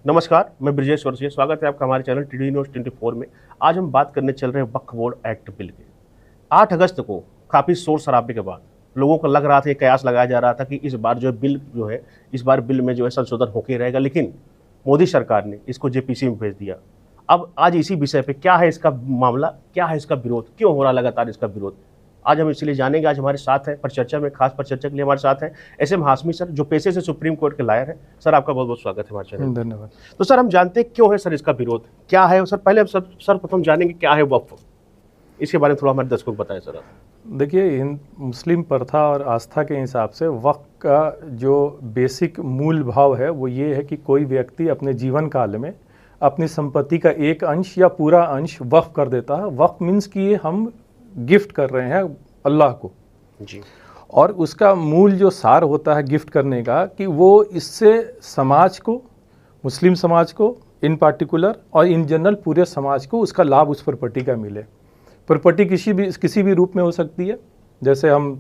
नमस्कार, मैं ब्रिजेश वर्षीय। स्वागत है आपका हमारे चैनल टीडी न्यूज़ 24 में। आज हम बात करने चल रहे हैं वक्फ बोर्ड एक्ट बिल के। 8 अगस्त को काफ़ी शोर शराबे के बाद लोगों को लग रहा था, कयास लगाया जा रहा था कि इस बार इस बार बिल में जो है संशोधन होके ही रहेगा, लेकिन मोदी सरकार ने इसको जेपीसी में भेज दिया। अब आज इसी विषय पे क्या है इसका मामला, क्या है इसका विरोध, क्यों हो रहा लगातार इसका विरोध, आज हम इसलिए जानेंगे। आज हमारे साथ हैं परिचर्चा में, खास परिचर्चा के लिए हमारे साथ हैं एसएम हाशमी सर, जो पेशे से सुप्रीम कोर्ट के लॉयर हैं। सर, आपका बहुत बहुत स्वागत है हमारे चैनल। धन्यवाद। तो सर, हम जानते हैं क्यों है सर इसका विरोध, क्या है सर। पहले हम सर्वप्रथम जानेंगे क्या है वक्फ, इसके बारे में थोड़ा हमारे दर्शकों को बताएं सर। देखिए, मुस्लिम प्रथा और आस्था के हिसाब से वक्फ का जो बेसिक मूल भाव है वो ये है कि कोई व्यक्ति अपने जीवन काल में अपनी संपत्ति का एक अंश या पूरा अंश वक्फ कर देता है। वक्फ मीन्स कि हम गिफ्ट कर रहे हैं अल्लाह को जी। और उसका मूल जो सार होता है गिफ्ट करने का कि वो इससे समाज को, मुस्लिम समाज को इन पार्टिकुलर और इन जनरल पूरे समाज को उसका लाभ उस प्रॉपर्टी का मिले। प्रॉपर्टी किसी भी रूप में हो सकती है, जैसे हम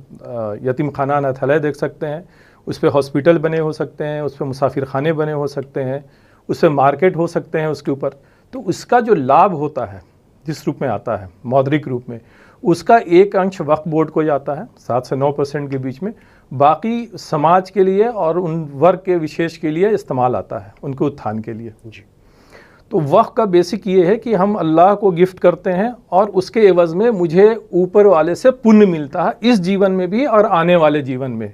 यतीम खाना अनाथालय देख सकते हैं, उस पर हॉस्पिटल बने हो सकते हैं, उस पर मुसाफिर खाने बने हो सकते हैं, उस पर मार्केट हो सकते हैं उसके ऊपर। तो उसका जो लाभ होता है जिस रूप में आता है मौद्रिक रूप में, उसका एक अंश वक्फ बोर्ड को जाता है 7 से 9% के बीच में, बाकी समाज के लिए और उन वर्ग के विशेष के लिए इस्तेमाल आता है, उनके उत्थान के लिए जी। तो वक्फ का बेसिक ये है कि हम अल्लाह को गिफ्ट करते हैं और उसके एवज में मुझे ऊपर वाले से पुण्य मिलता है इस जीवन में भी और आने वाले जीवन में।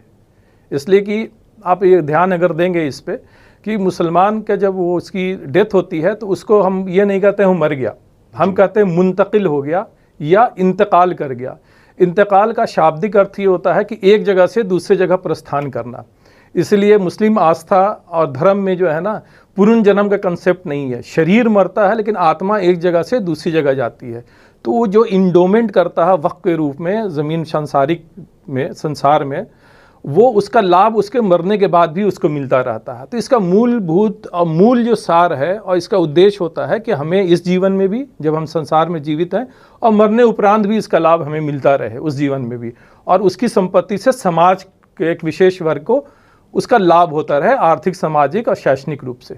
इसलिए कि आप ये ध्यान अगर देंगे इस पे कि मुसलमान का जब वो उसकी डेथ होती है तो उसको हम ये नहीं कहते हैं वो मर गया, हम कहते हैं मुंतकिल हो गया या इंतकाल कर गया। इंतकाल का शाब्दिक अर्थ ये होता है कि एक जगह से दूसरी जगह प्रस्थान करना। इसलिए मुस्लिम आस्था और धर्म में जो है ना, पुनर्जन्म का कंसेप्ट नहीं है। शरीर मरता है लेकिन आत्मा एक जगह से दूसरी जगह जाती है। तो वो जो इंडोमेंट करता है वक्फ के रूप में ज़मीन संसार में, वो उसका लाभ उसके मरने के बाद भी उसको मिलता रहता है। तो इसका मूलभूत और मूल जो सार है और इसका उद्देश्य होता है कि हमें इस जीवन में भी, जब हम संसार में जीवित हैं, और मरने उपरांत भी इसका लाभ हमें मिलता रहे उस जीवन में भी, और उसकी संपत्ति से समाज के एक विशेष वर्ग को उसका लाभ होता रहे आर्थिक, सामाजिक और शैक्षणिक रूप से।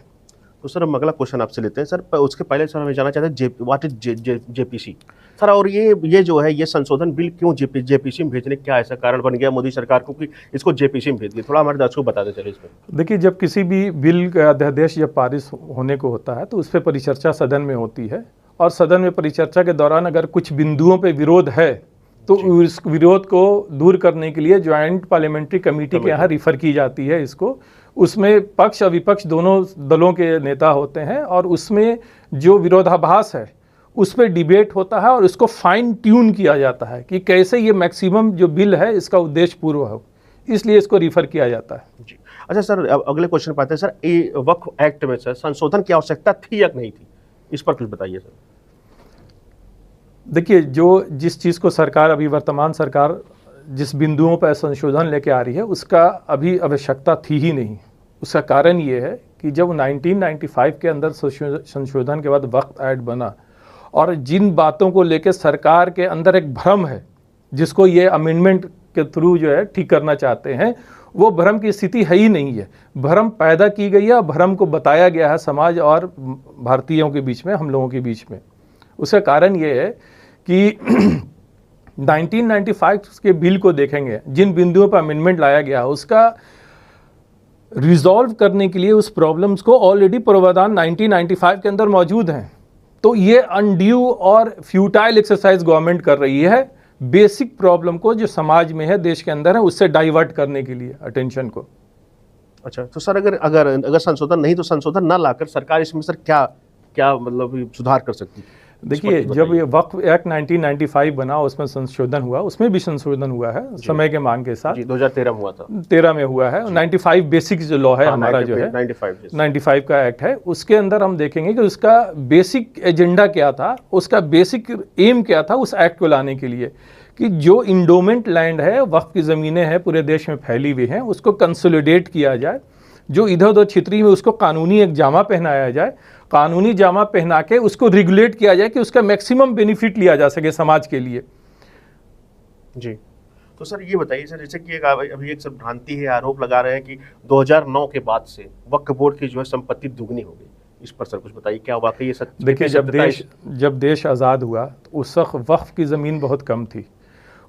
तो सर, हम अगला क्वेश्चन आपसे लेते हैं सर। उसके पहले सर हमें जानना चाहते हैं व्हाट इज जेपीसी सर, और ये जो है ये संशोधन बिल क्यों जेपीसी में भेजने, क्या ऐसा कारण बन गया मोदी सरकार को कि इसको जेपीसी में भेज दिया? थोड़ा हमारे दर्शकों को बता दें चलिए इसमें। देखिए, जब किसी भी बिल का अध्यादेश जब पारित होने को होता है तो उस पर परिचर्चा सदन में होती है, और सदन में परिचर्चा के दौरान अगर कुछ बिंदुओं पर विरोध है तो उस विरोध को दूर करने के लिए ज्वाइंट पार्लियामेंट्री कमेटी के यहाँ रिफ़र की जाती है इसको। उसमें पक्ष और विपक्ष दोनों दलों के नेता होते हैं, और उसमें जो विरोधाभास है उस पर डिबेट होता है और उसको फाइन ट्यून किया जाता है कि कैसे ये मैक्सिमम जो बिल है इसका उद्देश्य पूर्ण हो, इसलिए इसको रिफ़र किया जाता है जी। अच्छा सर, अब अगले क्वेश्चन पर आते हैं सर। ये वक्फ एक्ट में सर संशोधन की आवश्यकता थी या नहीं थी, इस पर कुछ बताइए सर। देखिए, जिस चीज़ को सरकार, अभी वर्तमान सरकार जिस बिंदुओं पर संशोधन लेके आ रही है उसका अभी आवश्यकता थी ही नहीं। उसका कारण ये है कि जब 1995 के अंदर संशोधन के बाद वक्फ एक्ट बना, और जिन बातों को लेकर सरकार के अंदर एक भ्रम है जिसको ये अमेंडमेंट के थ्रू जो है ठीक करना चाहते हैं, वो भ्रम की स्थिति है ही नहीं है। भ्रम पैदा की गई है और भ्रम को बताया गया है समाज और भारतीयों के बीच में, हम लोगों के बीच में। उसका कारण ये है कि 1995 के बिल को देखेंगे, जिन बिंदुओं पर अमेंडमेंट लाया गया उसका रिजॉल्व करने के लिए उस प्रॉब्लम्स को ऑलरेडी प्रावधान 1995 के अंदर मौजूद हैं। तो ये अनड्यू और फ्यूटाइल एक्सरसाइज गवर्नमेंट कर रही है बेसिक प्रॉब्लम को जो समाज में है, देश के अंदर है, उससे डाइवर्ट करने के लिए अटेंशन को। अच्छा, तो सर अगर संशोधन नहीं तो संशोधन ना लाकर सरकार इसमें सर क्या मतलब सुधार कर सकती है? देखिए, जब ये वक्फ एक्ट 1995 बना, उसमें संशोधन हुआ, उसमें भी संशोधन हुआ है समय के मांग के साथ। 2013 में हुआ था, 13 में हुआ है। 95 बेसिक जो लॉ है हमारा जो है 95 का एक्ट है, उसके अंदर हम देखेंगे कि उसका बेसिक एजेंडा क्या था, उसका बेसिक एम क्या था उस एक्ट को लाने के लिए, कि जो इंडोमेंट लैंड है, वक्फ की ज़मीनें हैं पूरे देश में फैली हुई हैं, उसको कंसोलिडेट किया जाए। जो इधर उधर छितरी में उसको कानूनी एक जामा पहनाया जाए, कानूनी जामा पहना के उसको रेगुलेट किया जाए कि उसका मैक्सिमम बेनिफिट लिया जा सके समाज के लिए। जी। तो सर ये बताइए सर, जैसे कि अभी एक सब भ्रांति है, आरोप लगा रहे हैं कि 2009 के बाद से वक्फ बोर्ड की जो है संपत्ति दुगनी हो गई। इस पर सर कुछ बताइए, क्या वाकई ये सच? देखिए, जब देश आज़ाद हुआ तो उस वक्त वक्फ की ज़मीन बहुत कम थी।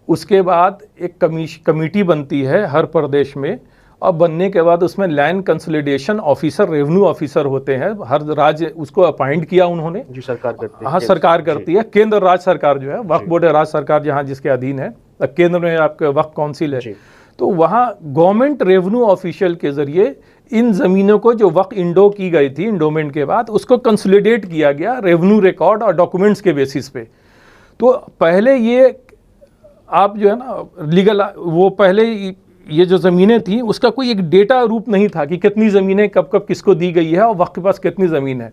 उसके बाद एक कमेटी बनती है हर प्रदेश में, और बनने के बाद उसमें land consolidation officer, revenue officer होते हैं। हर राज्य उसको अपॉइंट किया उन्होंने, जी सरकार करती है। हाँ, सरकार करती है। केंद्र राज्य सरकार जो है, वक्फ बोर्ड है राज्य सरकार जहाँ जिसके अधीन है, केंद्र में आपका वक्फ काउंसिल है। तो वहाँ गवर्नमेंट रेवेन्यू ऑफिशियल के जरिए इन ज़मीनों को जो वक्फ इंडो की गई थी, इंडोमेंट के बाद उसको कंसोलिडेट किया गया रेवेन्यू रिकॉर्ड और डॉक्यूमेंट्स के बेसिस पे। तो पहले ये आप जो है ना लीगल, वो पहले ये जो ज़मीनें थी उसका कोई एक डेटा रूप नहीं था कि कितनी ज़मीनें कब कब किसको दी गई है और वक्फ के पास कितनी ज़मीन है।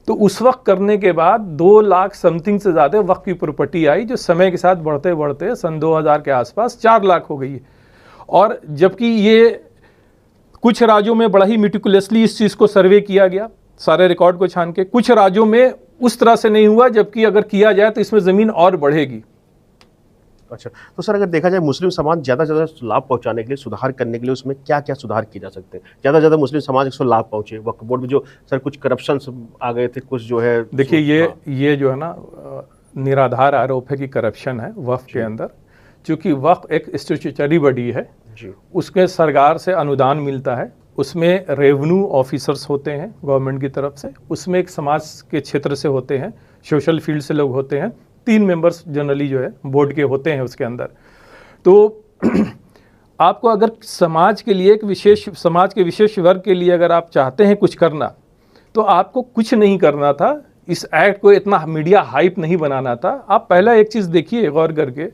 तो उस वक्त करने के बाद 2 लाख समथिंग से ज़्यादा वक्फ की प्रॉपर्टी आई, जो समय के साथ बढ़ते बढ़ते सन 2000 के आसपास 4 लाख हो गई है। और जबकि ये कुछ राज्यों में बड़ा ही मेटिकुलसली इस चीज़ को सर्वे किया गया, सारे रिकॉर्ड को छान के। कुछ राज्यों में उस तरह से नहीं हुआ, जबकि अगर किया जाए तो इसमें ज़मीन और बढ़ेगी। अच्छा, तो सर अगर देखा जाए मुस्लिम समाज ज़्यादा से ज़्यादा लाभ पहुंचाने के लिए, सुधार करने के लिए उसमें क्या क्या सुधार किए जा सकते हैं? ज़्यादा से ज़्यादा मुस्लिम समाज को लाभ पहुंचे। वक्फ बोर्ड में जो सर कुछ करप्शन आ गए थे, कुछ जो है, देखिए ये जो है ना निराधार आरोप है कि करप्शन है वक्फ के अंदर। चूँकि वक्फ एक स्टैट्यूटरी बॉडी है, उसके सरकार से अनुदान मिलता है, उसमें रेवेन्यू ऑफिसर्स होते हैं गवर्नमेंट की तरफ से, उसमें एक समाज के क्षेत्र से होते हैं, सोशल फील्ड से लोग होते हैं, 3 मेंबर्स जनरली जो है बोर्ड के होते हैं उसके अंदर। तो आपको अगर समाज के लिए समाज के विशेष वर्ग के लिए अगर आप चाहते हैं कुछ करना, तो आपको कुछ नहीं करना था, इस एक्ट को इतना मीडिया हाइप नहीं बनाना था। आप पहला एक चीज़ देखिए गौर करके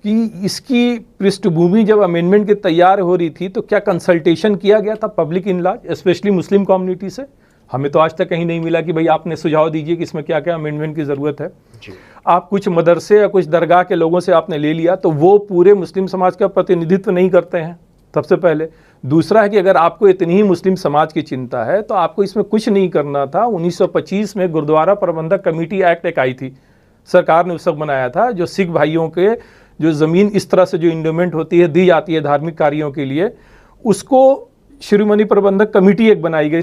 कि इसकी पृष्ठभूमि जब अमेंडमेंट की तैयार हो रही थी तो क्या कंसल्टेशन किया गया था public in large, specially Muslim community से? हमें तो आज तक कहीं नहीं मिला कि भाई आपने सुझाव दीजिए कि इसमें क्या क्या अमेंडमेंट की ज़रूरत है। आप कुछ मदरसे या कुछ दरगाह के लोगों से आपने ले लिया, तो वो पूरे मुस्लिम समाज का प्रतिनिधित्व नहीं करते हैं, सबसे पहले। दूसरा है कि अगर आपको इतनी ही मुस्लिम समाज की चिंता है तो आपको इसमें कुछ नहीं करना था। 1925 में गुरुद्वारा प्रबंधक कमेटी एक्ट एक आई थी, सरकार ने उस वक्त बनाया था, जो सिख भाइयों के जो ज़मीन इस तरह से जो इंडोमेंट होती है, दी जाती है धार्मिक कार्यों के लिए, उसको शिरोमणि प्रबंधक कमेटी एक बनाई गई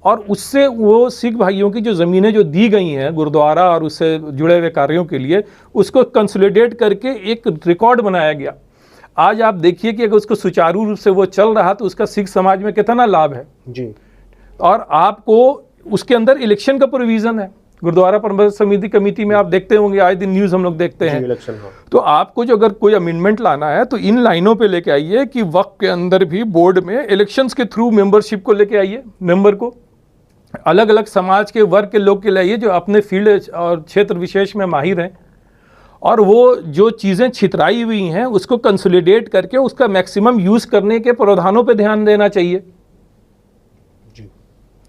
और उससे वो सिख भाइयों की जो ज़मीनें जो दी गई हैं गुरुद्वारा और उससे जुड़े हुए कार्यों के लिए, उसको कंसोलिडेट करके एक रिकॉर्ड बनाया गया। आज आप देखिए कि अगर उसको सुचारू रूप से वो चल रहा तो उसका सिख समाज में कितना लाभ है जी। और आपको उसके अंदर इलेक्शन का प्रोविज़न है। गुरुद्वारा प्रबंधक समिति कमेटी में आप देखते होंगे, आए दिन न्यूज़ हम लोग देखते हैं इलेक्शन। तो आपको जो अगर कोई अमेंडमेंट लाना है तो इन लाइनों पे लेके आइए कि वक्फ के अंदर भी बोर्ड में इलेक्शंस के थ्रू मेंबरशिप को लेके आइए, मेंबर को अलग अलग समाज के वर्ग के लोग के लाइए जो अपने फील्ड और क्षेत्र विशेष में माहिर हैं, और वो जो चीज़ें छितराई हुई हैं उसको कंसोलिडेट करके उसका मैक्सिमम यूज़ करने के प्रावधानों पे ध्यान देना चाहिए जी।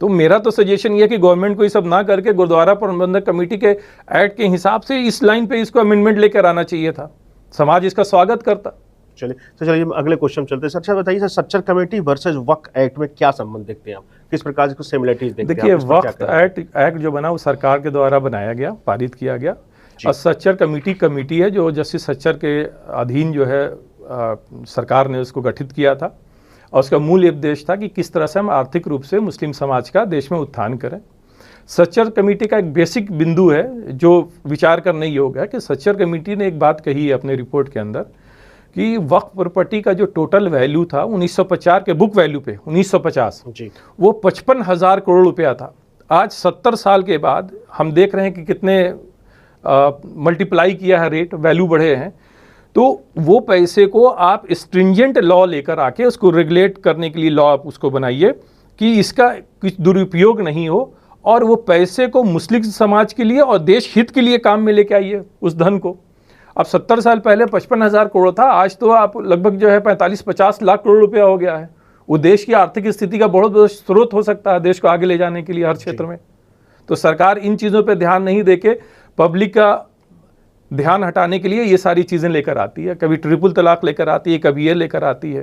तो मेरा तो सजेशन ये है कि गवर्नमेंट को ये सब ना करके गुरुद्वारा प्रबंधक कमेटी के एक्ट के हिसाब से इस लाइन पे इसको अमेंडमेंट लेकर आना चाहिए था, समाज इसका स्वागत करता। चलिए तो चलिए अगले क्वेश्चन चलते हैं। सर अच्छा बताइए, सर सच्चर कमेटी वर्सेस वक्फ एक्ट में क्या संबंध देखते हैं आप, किस प्रकार की सिमिलरिटीज देखते हैं? देखिए, वक्फ एक्ट जो बना वो सरकार के द्वारा बनाया गया, पारित किया गया, और सच्चर कमेटी है जो जस्टिस सच्चर के अधीन जो है सरकार ने उसको गठित किया था, और उसका मूल उद्देश्य था कि किस तरह से हम आर्थिक रूप से मुस्लिम समाज का देश में उत्थान करें। सच्चर कमेटी का एक बेसिक बिंदु है जो विचार करने योग्य है कि सच्चर कमेटी ने एक बात कही है अपने रिपोर्ट के अंदर कि वक्फ प्रॉपर्टी का जो टोटल वैल्यू था 1950 के बुक वैल्यू पे 1950 जी, वो 55,000 करोड़ रुपया था। आज 70 साल के बाद हम देख रहे हैं कि कितने मल्टीप्लाई किया है रेट, वैल्यू बढ़े हैं। तो वो पैसे को आप स्ट्रिंजेंट लॉ लेकर आके उसको रेगुलेट करने के लिए लॉ आप उसको बनाइए कि इसका कुछ दुरुपयोग नहीं हो, और वो पैसे को मुस्लिम समाज के लिए और देश हित के लिए काम में लेके आइए उस धन को। अब 70 साल पहले 55,000 करोड़ था, आज तो आप लगभग जो है 45-50 लाख करोड़ रुपया हो गया है। वो देश की आर्थिक स्थिति का बहुत बड़ा स्रोत हो सकता है देश को आगे ले जाने के लिए हर क्षेत्र में। तो सरकार इन चीज़ों पे ध्यान नहीं देके पब्लिक का ध्यान हटाने के लिए ये सारी चीज़ें लेकर आती है, कभी ट्रिपल तलाक लेकर आती है, कभी ये लेकर आती है।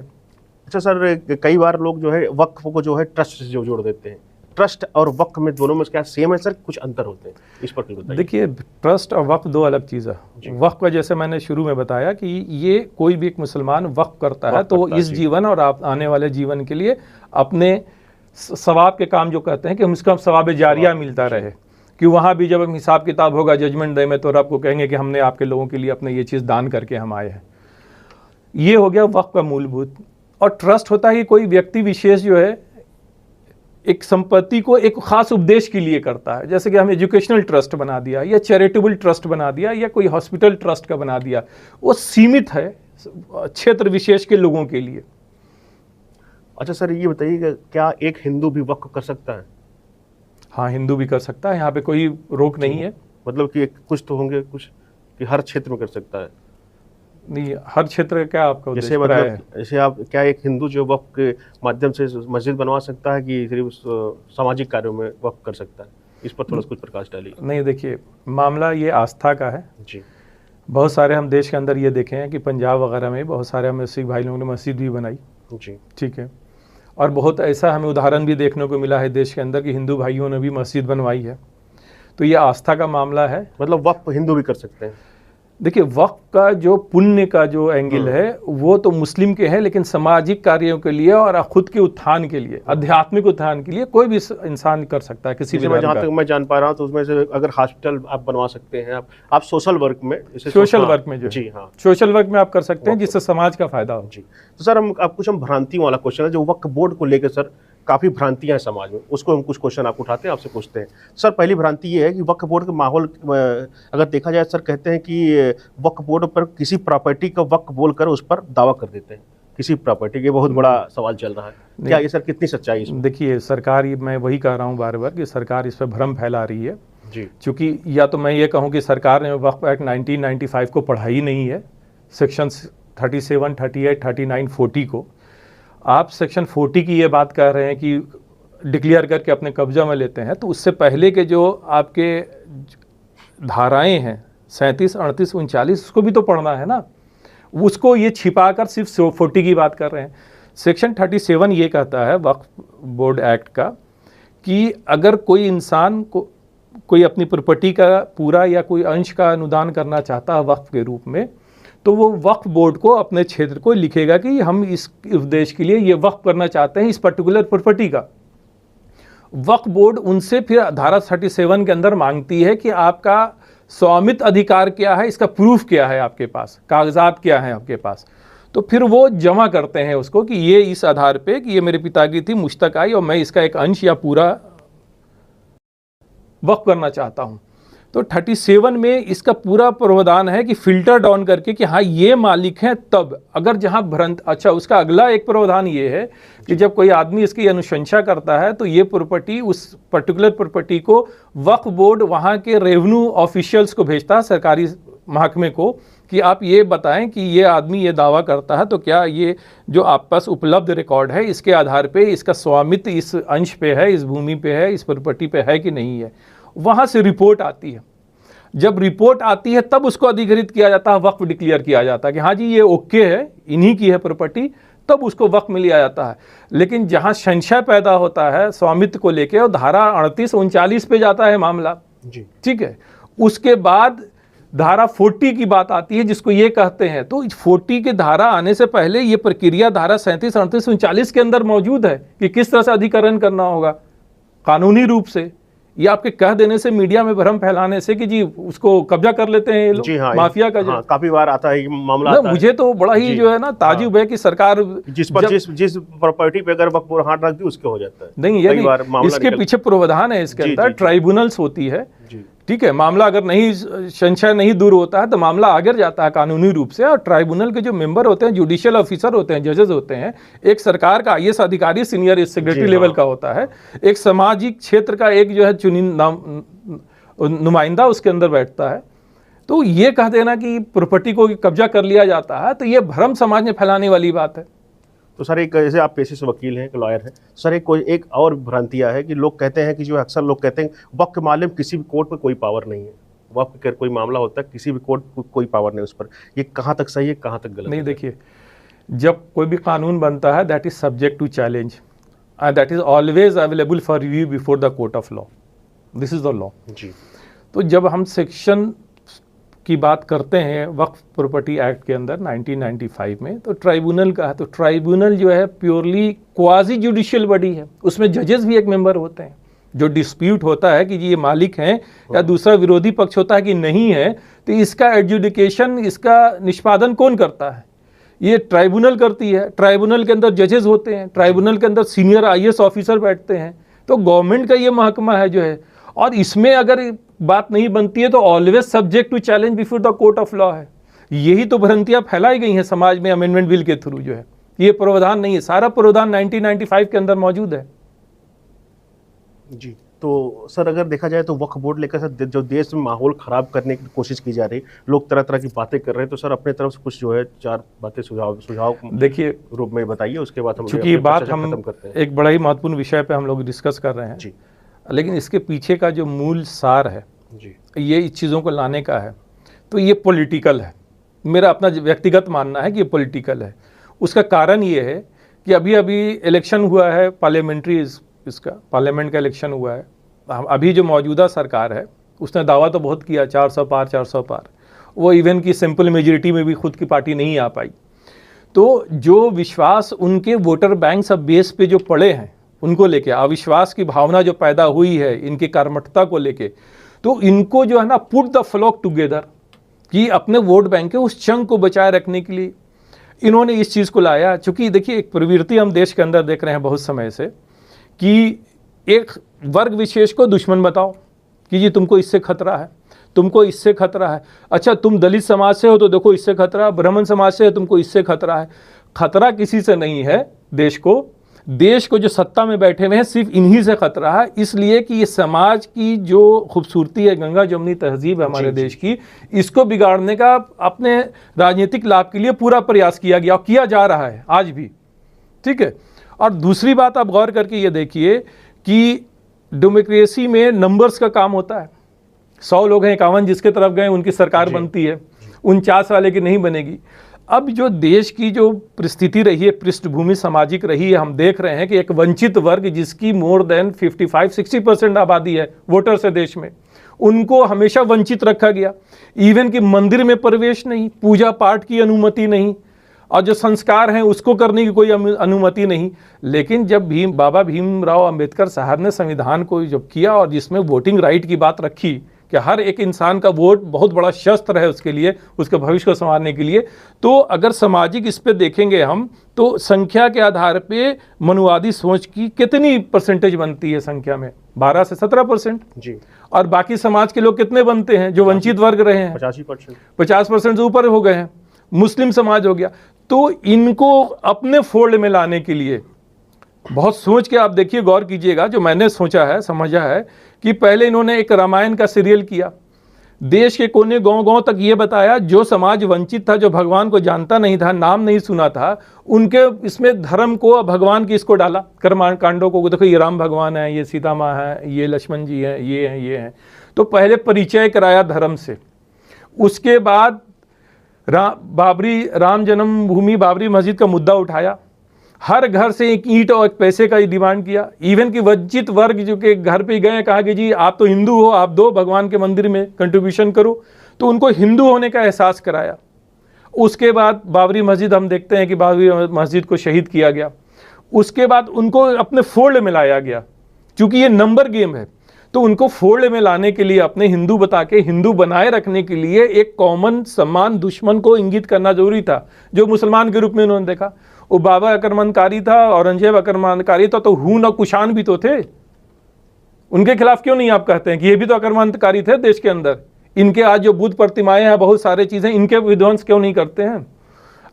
अच्छा सर, कई बार लोग जो है वक्फ को जो है ट्रस्ट से जोड़ देते हैं। ट्रस्ट और वक्फ में दोनों में क्या सेम है सर, कुछ अंतर होते हैं, इस पर कुछ बताइए। देखिए, ट्रस्ट और वक्फ दो अलग चीज़ है। वक्फ का जैसे मैंने शुरू में बताया कि ये कोई भी एक मुसलमान वक्फ करता है तो वो इस जीवन और आने वाले जीवन के लिए अपने सवाब के काम जो कहते हैं कि हम इसका सवाब जारिया मिलता रहे, कि वहाँ भी जब हम हिसाब किताब होगा जजमेंट डे में तो रब को कहेंगे कि हमने आपके लोगों के लिए अपने ये चीज़ दान करके हम आए हैं। ये हो गया वक्फ का मूलभूत। और ट्रस्ट होता है कि कोई व्यक्ति विशेष जो है एक संपत्ति को एक खास उद्देश्य के लिए करता है, जैसे कि हम एजुकेशनल ट्रस्ट बना दिया या चैरिटेबल ट्रस्ट बना दिया या कोई हॉस्पिटल ट्रस्ट का बना दिया, वो सीमित है क्षेत्र विशेष के लोगों के लिए। अच्छा सर, ये बताइए क्या एक हिंदू भी वक्फ कर सकता है? हाँ, हिंदू भी कर सकता है, यहाँ पे कोई रोक नहीं है। मतलब कि कुछ तो होंगे कुछ कि हर क्षेत्र में कर सकता है? नहीं, हर क्षेत्र का क्या आपका जैसे मतलब जैसे आप क्या एक हिंदू जो वक्फ के माध्यम से मस्जिद बनवा सकता है कि सिर्फ सामाजिक कार्यों में वक्फ कर सकता है? इस पर थोड़ा कुछ प्रकाश डालिए। नहीं, देखिए, मामला ये आस्था का है जी। बहुत सारे हम देश के अंदर ये देखे हैं कि पंजाब वगैरह में बहुत सारे हमें सिख भाई लोगों ने मस्जिद भी बनाई। जी, ठीक है। और बहुत ऐसा हमें उदाहरण भी देखने को मिला है देश के अंदर कि हिंदू भाइयों ने भी मस्जिद बनवाई है। तो ये आस्था का मामला है। मतलब वक्फ हिंदू भी कर सकते हैं? देखिए, वक्फ का जो पुण्य का जो एंगल है वो तो मुस्लिम के है, लेकिन सामाजिक कार्यों के लिए और खुद के उत्थान के लिए, आध्यात्मिक उत्थान के लिए कोई भी इंसान कर सकता है किसी भी। जहाँ तक मैं जान पा रहा हूँ तो उसमें से अगर हॉस्पिटल आप बनवा सकते हैं, आप सोशल वर्क में, सोशल वर्क में जो जी हाँ, सोशल वर्क में आप कर सकते हैं जिससे समाज का फायदा हो। जी। तो सर हम भ्रांतियों वाला क्वेश्चन है जो वक्फ बोर्ड को लेकर सर काफ़ी भ्रांतियां हैं समाज में, उसको हम कुछ क्वेश्चन आप उठाते हैं, आपसे पूछते हैं। सर पहली भ्रांति ये है कि वक्फ बोर्ड का माहौल अगर देखा जाए सर, कहते हैं कि वक्फ बोर्ड पर किसी प्रॉपर्टी का वक्फ बोलकर उस पर दावा कर देते हैं, किसी प्रॉपर्टी के। बहुत बड़ा सवाल चल रहा है, क्या ये सर कितनी सच्चाई है? देखिए, सरकार, मैं वही कह रहा हूँ बार बार कि सरकार इस पर भ्रम फैला रही है जी। चूँकि या तो मैं ये कहूँ कि सरकार ने वक्फ एक्ट 1995 को पढ़ा ही नहीं है, सेक्शन 37, 38, 39, 40 को। आप सेक्शन 40 की ये बात कर रहे हैं कि डिक्लेयर करके अपने कब्जा में लेते हैं, तो उससे पहले के जो आपके धाराएं हैं 37, 38, 39, उसको भी तो पढ़ना है ना। उसको ये छिपाकर सिर्फ 40 की बात कर रहे हैं। सेक्शन 37 ये कहता है वक्फ बोर्ड एक्ट का कि अगर कोई इंसान को कोई अपनी प्रॉपर्टी का पूरा या कोई अंश का अनुदान करना चाहता है वक्फ के रूप में, तो वो वक्फ बोर्ड को अपने क्षेत्र को लिखेगा कि हम इस उद्देश्य के लिए ये वक्फ करना चाहते हैं इस पर्टिकुलर प्रॉपर्टी का। वक्फ बोर्ड उनसे फिर धारा 37 के अंदर मांगती है कि आपका स्वामित्व अधिकार क्या है, इसका प्रूफ क्या है आपके पास, कागजात क्या है आपके पास। तो फिर वो जमा करते हैं उसको कि ये इस आधार पे कि ये मेरे पिता की थी, मुझ तक आई और मैं इसका एक अंश या पूरा वक्फ करना चाहता हूँ। तो 37 में इसका पूरा प्रावधान है कि फिल्टर डाउन करके कि हाँ ये मालिक हैं, तब अगर जहाँ भ्रांत। अच्छा, उसका अगला एक प्रावधान ये है कि जब कोई आदमी इसकी अनुशंसा करता है तो ये प्रॉपर्टी, उस पर्टिकुलर प्रॉपर्टी को वक्फ बोर्ड वहाँ के रेवेन्यू ऑफिशियल्स को भेजता है, सरकारी महकमे को, कि आप ये बताएं कि ये आदमी ये दावा करता है तो क्या ये जो आप पास उपलब्ध रिकॉर्ड है इसके आधार पे इसका स्वामित्व इस अंश पे है, इस भूमि पे है, इस प्रॉपर्टी पे है कि नहीं है। वहाँ से रिपोर्ट आती है। जब रिपोर्ट आती है तब उसको अधिकृत किया जाता है, वक्फ डिक्लेयर किया जाता है कि हाँ जी ये ओके है, इन्हीं की है प्रॉपर्टी, तब उसको वक्फ में लिया जाता है। लेकिन जहाँ संशय पैदा होता है स्वामित्व को लेके, और धारा 38, 39 पे जाता है मामला जी, ठीक है। उसके बाद धारा 40 की बात आती है जिसको ये कहते हैं, तो 40 की धारा आने से पहले ये प्रक्रिया धारा 37, 38, 39 के अंदर मौजूद है कि किस तरह से अधिकरण करना होगा कानूनी रूप से। ये आपके कह देने से, मीडिया में भ्रम फैलाने से कि जी उसको कब्जा कर लेते हैं ये लोग, हाँ, माफिया का जो काफी बार आता है मामला आता मुझे तो बड़ा ही जो है ना ताजुब है कि सरकार जिस प्रॉपर्टी पे अगर वक्फ हाथ रख दी उसके हो जाता है। नहीं, ये इसके पीछे प्रावधान है, इसके अंदर ट्राइब्यूनल्स होती है, ठीक है। मामला अगर नहीं, संशय नहीं दूर होता है तो मामला आगे जाता है कानूनी रूप से, और ट्राइब्यूनल के जो मेंबर होते हैं, जुडिशियल ऑफिसर होते हैं, जजेस होते हैं, एक सरकार का IAS अधिकारी सीनियर सेक्रेटरी लेवल का होता है, एक सामाजिक क्षेत्र का एक जो है चुनिंदा नुमाइंदा उसके अंदर बैठता है। तो ये कह देना कि प्रॉपर्टी को कब्जा कर लिया जाता है, तो ये भ्रम समाज में फैलाने वाली बात है। तो सर एक, जैसे आप पेशे से वकील हैं, एक लॉयर हैं सर, एक और भ्रांतियाँ है कि लोग कहते हैं कि जो अक्सर लोग कहते हैं वक्फ के मामले में किसी भी कोर्ट पर कोई पावर नहीं है, वक्फ का कोई मामला होता है किसी भी कोर्ट को कोई पावर नहीं उस पर। ये कहाँ तक सही है, कहाँ तक गलत? नहीं, देखिए, जब कोई भी कानून बनता है that is subject to challenge. and that is always available for review before the court of law. This is the law. जी। तो जब हम सेक्शन की बात करते हैं वक्फ प्रॉपर्टी एक्ट के अंदर 1995 में, तो ट्राइब्यूनल का है, तो ट्राइब्यूनल जो है प्योरली क्वाजी जुडिशियल बॉडी है, उसमें जजेस भी एक मेंबर होते हैं। जो डिस्प्यूट होता है कि जी ये मालिक हैं या दूसरा विरोधी पक्ष होता है कि नहीं है, तो इसका एडजुडिकेशन, इसका निष्पादन कौन करता है? ये ट्राइब्यूनल करती है। ट्राइब्यूनल के अंदर जजेस होते हैं, ट्राइब्यूनल के अंदर सीनियर IAS ऑफिसर बैठते हैं। तो गवर्नमेंट का ये महकमा है जो है, और इसमें अगर बात नहीं बनती है तो always subject to challenge before the court of law है। यही तो भ्रांतियां फैलाई गई हैं समाज में अमेंडमेंट बिल के थ्रू जो है। ये प्रावधान नहीं है, सारा प्रावधान 1995 के अंदर मौजूद है। जी। तो सर अगर देखा जाए तो वक्फ बोर्ड लेकर सर जो देश में माहौल ख़राब करने की कोशिश की जा रही, लोग तरह तरह की बातें कर रहे हैं, तो सर अपने तरफ से कुछ जो है 4 बातें सुझाव देखिए रूप में बताइए, उसके बाद हम चूंकि बात हम खत्म करते हैं। एक बड़ा ही महत्वपूर्ण विषय पे हम लोग डिस्कस कर रहे हैं जी। लेकिन इसके पीछे का जो मूल सार है जी, ये इस चीज़ों को लाने का है, तो ये पॉलिटिकल है। मेरा अपना व्यक्तिगत मानना है कि ये पॉलिटिकल है। उसका कारण ये है कि अभी अभी इलेक्शन हुआ है, पार्लियामेंट्री इसका पार्लियामेंट का इलेक्शन हुआ है। अभी जो मौजूदा सरकार है उसने दावा तो बहुत किया 400 पार 400 पार, वो इवन की सिंपल मेजॉरिटी में भी खुद की पार्टी नहीं आ पाई। तो जो विश्वास उनके वोटर बैंक सब बेस पे जो पड़े हैं उनको लेके, अविश्वास की भावना जो पैदा हुई है इनकी कर्मठता को लेके, तो इनको जो है ना पुट द फ्लॉक टुगेदर कि अपने वोट बैंक के उस चंक को बचाए रखने के लिए इन्होंने इस चीज़ को लाया। चूँकि देखिए एक प्रवृत्ति हम देश के अंदर देख रहे हैं बहुत समय से कि एक वर्ग विशेष को दुश्मन बताओ कि जी तुमको इससे खतरा है, तुमको इससे खतरा है। अच्छा तुम दलित समाज से हो तो देखो इससे खतरा है, ब्राह्मण समाज से है तुमको इससे खतरा है। खतरा किसी से नहीं है, देश को जो सत्ता में बैठे हुए हैं सिर्फ इन्हीं से खतरा है। इसलिए कि ये समाज की जो खूबसूरती है, गंगा जमुनी तहजीब है हमारे देश की, इसको बिगाड़ने का अपने राजनीतिक लाभ के लिए पूरा प्रयास किया गया और किया जा रहा है आज भी। ठीक है। और दूसरी बात आप गौर करके ये देखिए कि डेमोक्रेसी में नंबर्स का काम होता है। 100 लोग हैं, 51 जिसके तरफ गए उनकी सरकार बनती है, 49 वाले की नहीं बनेगी। अब जो देश की जो परिस्थिति रही है, पृष्ठभूमि सामाजिक रही है, हम देख रहे हैं कि एक वंचित वर्ग जिसकी मोर देन 55-60% आबादी है वोटर्स है देश में, उनको हमेशा वंचित रखा गया। इवन कि मंदिर में प्रवेश नहीं, पूजा पाठ की अनुमति नहीं, और जो संस्कार हैं उसको करने की कोई अनुमति नहीं। लेकिन जब बाबा भीमराव अंबेडकर साहब ने संविधान को जब किया और जिसमें वोटिंग राइट की बात रखी कि हर एक इंसान का वोट बहुत बड़ा शस्त्र है उसके लिए, उसके भविष्य को संवारने के लिए, तो अगर सामाजिक इस पे देखेंगे हम तो संख्या के आधार पे मनुवादी सोच की कितनी परसेंटेज बनती है संख्या में? 12 से 17% जी। और बाकी समाज के लोग कितने बनते हैं जो वंचित वर्ग रहे हैं? 50% से ऊपर हो गए हैं। मुस्लिम समाज हो गया। तो इनको अपने फोल्ड में लाने के लिए बहुत सोच के आप देखिए, गौर कीजिएगा। जो मैंने सोचा है, समझा है कि पहले इन्होंने एक रामायण का सीरियल किया, देश के कोने गांव-गांव तक ये बताया जो समाज वंचित था, जो भगवान को जानता नहीं था, नाम नहीं सुना था, उनके इसमें धर्म को, भगवान की इसको डाला, कर्म कांडों को। देखो ये राम भगवान है, ये सीता माँ है, ये लक्ष्मण जी हैं, ये हैं, ये हैं। तो पहले परिचय कराया धर्म से। उसके बाद राम जन्मभूमि बाबरी मस्जिद का मुद्दा उठाया, हर घर से एक ईंट और एक पैसे का डिमांड किया। इवन कि वंचित वर्ग जो के घर पे गए, कहा कि जी आप तो हिंदू हो, आप दो भगवान के मंदिर में कंट्रीब्यूशन करो, तो उनको हिंदू होने का एहसास कराया। उसके बाद बाबरी मस्जिद हम देखते हैं कि बाबरी मस्जिद को शहीद किया गया। उसके बाद उनको अपने फोल्ड में लाया गया, क्योंकि ये नंबर गेम है, तो उनको फोल्ड में लाने के लिए, अपने हिंदू बता के हिंदू बनाए रखने के लिए एक कॉमन सम्मान दुश्मन को इंगित करना जरूरी था, जो मुसलमान के रूप में उन्होंने देखा। वो बाबा आक्रमणकारी था, औरंगजेब आक्रमणकारी था, तो हून और कुशान भी तो थे। उनके खिलाफ क्यों नहीं आप कहते हैं कि ये भी तो आक्रमणकारी थे देश के अंदर? इनके आज जो बुद्ध प्रतिमाएं हैं, बहुत सारे चीजें, इनके विध्वंस क्यों नहीं करते हैं?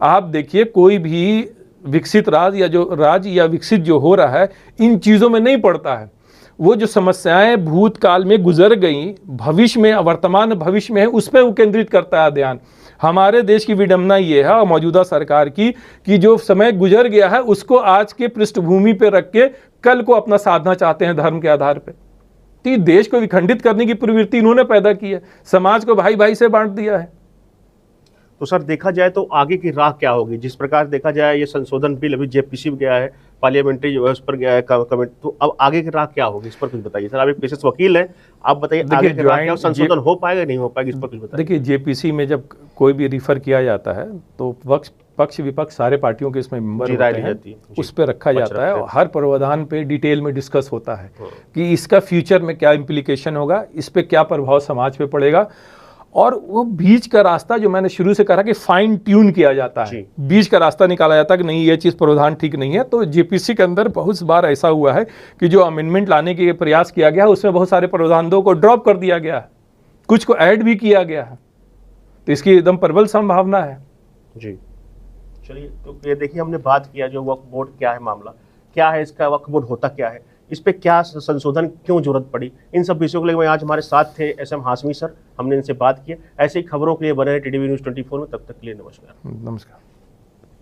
आप देखिए, कोई भी विकसित राज्य या विकसित जो हो रहा है, इन चीजों में नहीं पड़ता है। वो जो समस्याएं भूतकाल में गुजर गई, भविष्य में, वर्तमान भविष्य में है, उस पर वो केंद्रित करता है ध्यान। हमारे देश की विडंबना ये है, और मौजूदा सरकार की, कि जो समय गुजर गया है उसको आज के पृष्ठभूमि पे रख के कल को अपना साधना चाहते हैं धर्म के आधार पे। तो देश को विखंडित करने की प्रवृत्ति इन्होंने पैदा की है, समाज को भाई भाई से बांट दिया है। तो सर देखा जाए तो आगे की राह क्या होगी? जिस प्रकार देखा जाए ये संशोधन बिल अभी जेपीसी में गया है, पार्लियामेंट्री जो है उस पर गया है कमेंट, तो अब आगे की राह क्या होगी, इस पर कुछ बताइए सर। आप एक पेशेंस वकील हैं, आप बताइए आगे की राह क्या हो, संशोधन हो पाएगा नहीं हो पाएगा, इस पर कुछ बताइए। देखिए, जेपीसी में जब कोई भी रिफर किया जाता है तो पक्ष विपक्ष सारे पार्टियों के इसमें मेंबर होते हैं, उस पर रखा जाता है और हर प्रावधान पे डिटेल में डिस्कस होता है कि इसका फ्यूचर में क्या इम्प्लीकेशन होगा, इस पे क्या प्रभाव समाज पे पड़ेगा। और वो बीच का रास्ता जो मैंने शुरू से कहा कि फाइन ट्यून किया जाता है, बीच का रास्ता निकाला जाता है कि नहीं ये चीज़ प्रावधान ठीक नहीं है। तो जेपीसी के अंदर बहुत बार ऐसा हुआ है कि जो अमेंडमेंट लाने के प्रयास किया गया उसमें बहुत सारे प्रावधानों को ड्रॉप कर दिया गया है, कुछ को ऐड भी किया गया है, तो इसकी एकदम प्रबल संभावना है। जी चलिए, तो ये देखिए हमने बात किया जो वक्फ बोर्ड क्या है, मामला क्या है इसका, वक्फ बोर्ड होता क्या है, इस पे क्या संशोधन क्यों जरूरत पड़ी, इन सब विषयों के लिए आज हमारे साथ थे एसएम हाशमी सर, हमने इनसे बात की। ऐसे ही खबरों के लिए बने हैं टीडीवी न्यूज़ 24 में। तब तक के लिए नमस्कार। नमस्कार।